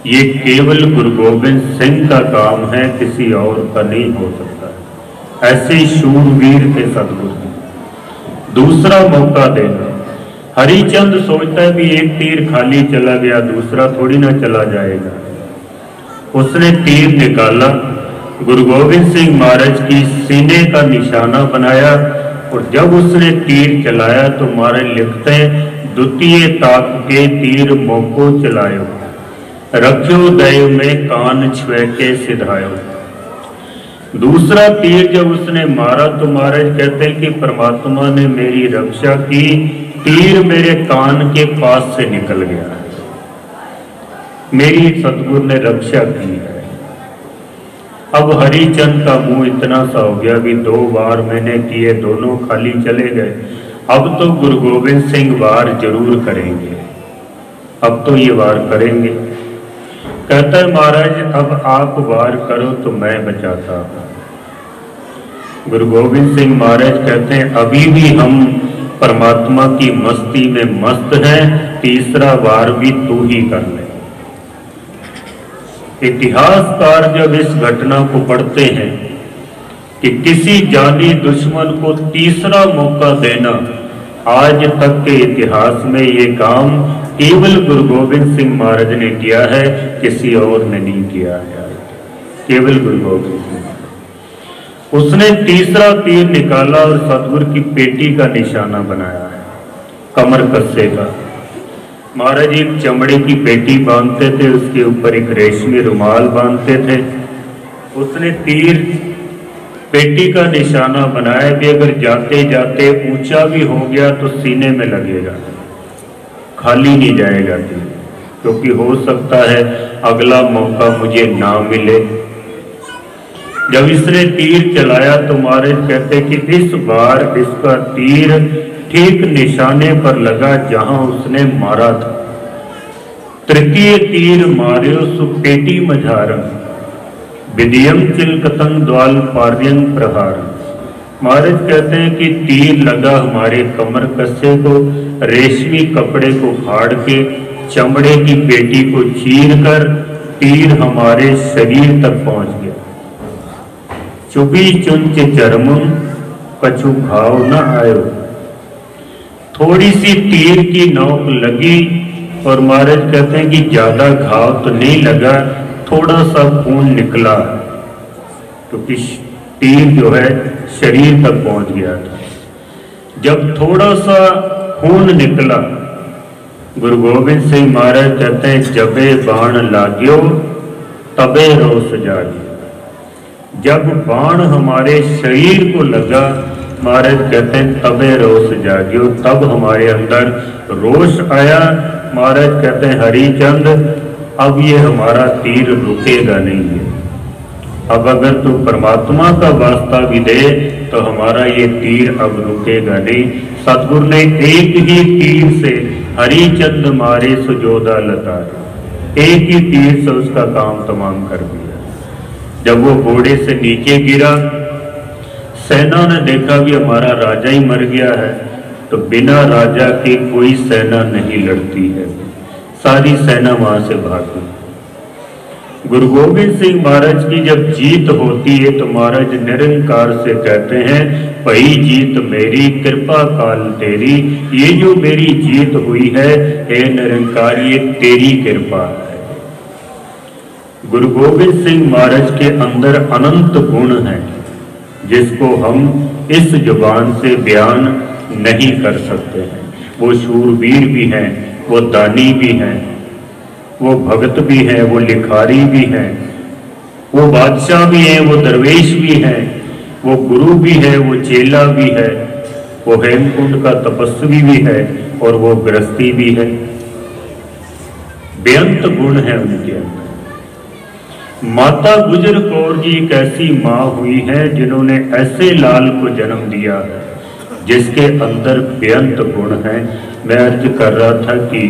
ये केवल गुरु गोविंद सिंह का काम है, किसी और का नहीं हो सकता। ऐसे शूरवीर थे सतगुरु, दूसरा मौका देना। हरिचंद सोचता है भी एक तीर खाली चला गया, दूसरा थोड़ी ना चला जाएगा। उसने तीर निकाला, गुरु गोविंद सिंह महाराज की सीने का निशाना बनाया और जब उसने तीर चलाया तो महाराज लिखते हैं द्वितीय ताक के तीर मोको चलायो, रख्यो दैव में कान छुए के सिधायो। दूसरा तीर जब उसने मारा तो महाराज कहते हैं कि परमात्मा ने मेरी रक्षा की, तीर मेरे कान के पास से निकल गया, मेरी सतगुरु ने रक्षा की है। अब हरिचंद का मुंह इतना सा हो गया कि 2 बार मैंने किए, दोनों खाली चले गए, अब तो गुरु गोविंद सिंह वार जरूर करेंगे, अब तो ये वार करेंगे। कहता है महाराज अब आप वार करो तो मैं बचाता। गुरु गोविंद सिंह महाराज कहते हैं अभी भी हम परमात्मा की मस्ती में मस्त हैं, तीसरा वार भी तू ही कर ले। इतिहासकार जब इस घटना को पढ़ते हैं कि किसी जानी दुश्मन को तीसरा मौका देना, आज तक के इतिहास में ये काम केवल गुरु गोविंद सिंह महाराज ने किया है, किसी और ने नहीं किया है, केवल गुरु गोविंद सिंह। उसने तीसरा तीर निकाला और सतगुरु की पेटी का निशाना बनाया है, कमर कस्से का। महाराज एक चमड़े की पेटी बांधते थे, उसके ऊपर एक रेशमी रुमाल बांधते थे। उसने तीर पेटी का निशाना बनाया कि अगर जाते जाते ऊंचा भी हो गया तो सीने में लगेगा, खाली नहीं जाएगा तीर, क्योंकि हो सकता है अगला मौका मुझे ना मिले। जब इसने तीर चलाया तो महाराज कहते कि इस बार इसका तीर ठीक निशाने पर लगा जहां उसने मारा था। तृतीय तीर मार्यो सुपेटी मझारम, विदियम चिलकतंग द्वाल पार्यं प्रहार। महाराज कहते हैं कि तीर लगा हमारे कमर कस्से को, रेशमी कपड़े को फाड़ के चमड़े की पेटी को चीर कर तीर हमारे शरीर तक पहुंच गया। चुभी चुंच चरमुन कछु घाव न आयो। थोड़ी सी तीर की नोक लगी और महाराज कहते हैं कि ज्यादा घाव तो नहीं लगा, थोड़ा सा खून निकला, क्योंकि तीर जो है शरीर तक पहुंच गया था। जब थोड़ा सा खून निकला, गुरु गोविंद सिंह महाराज कहते हैं जबे बाण लाग्यो तबे रोष जागी। जब बाण हमारे शरीर को लगा, महाराज कहते हैं तबे रोष जागियो, तब हमारे अंदर रोष आया। महाराज कहते हैं हरिचंद अब ये हमारा तीर रुकेगा नहीं है, अब अगर तू परमात्मा का वास्ता भी दे तो हमारा ये तीर अब रुकेगा नहीं। सतगुरु ने एक ही तीर से हरिचंद मारे सुजोदा लतारे, एक ही तीर से उसका काम तमाम कर दिया। जब वो घोड़े से नीचे गिरा, सेना ने देखा कि हमारा राजा ही मर गया है, तो बिना राजा के कोई सेना नहीं लड़ती है, सारी सेना वहां से भागी। गुरु गोविंद सिंह महाराज की जब जीत होती है तो महाराज निरंकार से कहते हैं भई जीत मेरी कृपा काल तेरी, ये जो मेरी जीत हुई है हे निरंकार ये तेरी कृपा है। गुरु गोविंद सिंह महाराज के अंदर अनंत गुण हैं जिसको हम इस जुबान से बयान नहीं कर सकते हैं। वो शूरवीर भी हैं, वो दानी भी हैं, वो भगत भी हैं, वो लिखारी भी हैं, वो बादशाह भी हैं, वो दरवेश भी हैं, वो गुरु भी है, वो चेला भी है, वो हेमकुंड का तपस्वी भी है और वो गृहस्थी भी है। बेअंत गुण है उनके अंदर। माता गुजर कौर जी एक ऐसी माँ हुई है जिन्होंने ऐसे लाल को जन्म दिया जिसके अंदर बेअंत गुण है। मैं अर्ज कर रहा था कि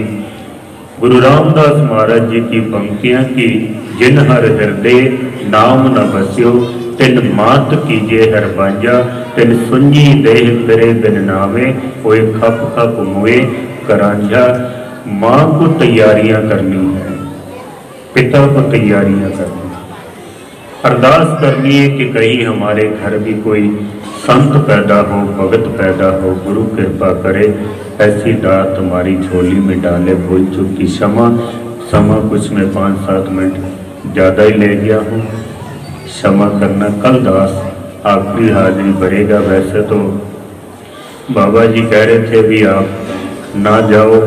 गुरु रामदास महाराज जी की पंक्तियां की, जिन हर हृदय नाम न बस्यो तिन मात कीजे हर बांझा, तिन सुंजी देह फिरे बिन नावे, कोई खप खप मुए करांझा। माँ को तैयारियां करनी है, पिता को तैयारियां करनी है, अरदास करनी है कि कहीं हमारे घर भी कोई संत पैदा हो, भगत पैदा हो, गुरु कृपा करे, ऐसी दात हमारी झोली में डाले। भूल चूक की क्षमा, समा कुछ में 5-7 मिनट ज़्यादा ही ले गया हूँ, क्षमा करना। कल दास आखिरी हाजिरी भरेगा। वैसे तो बाबा जी कह रहे थे भी आप ना जाओ,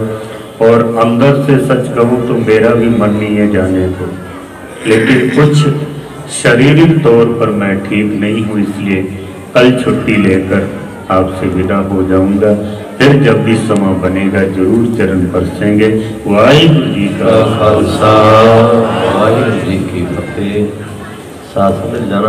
और अंदर से सच कहूँ तो मेरा भी मन नहीं है जाने को, लेकिन कुछ शारीरिक तौर पर मैं ठीक नहीं हूँ, इसलिए कल छुट्टी लेकर आपसे विदा हो जाऊंगा। फिर जब भी समय बनेगा जरूर चरण परसेंगे। वाहिगुरु जी का खालसा, वाहिगुरु जी की फतेह। साथ में जाना।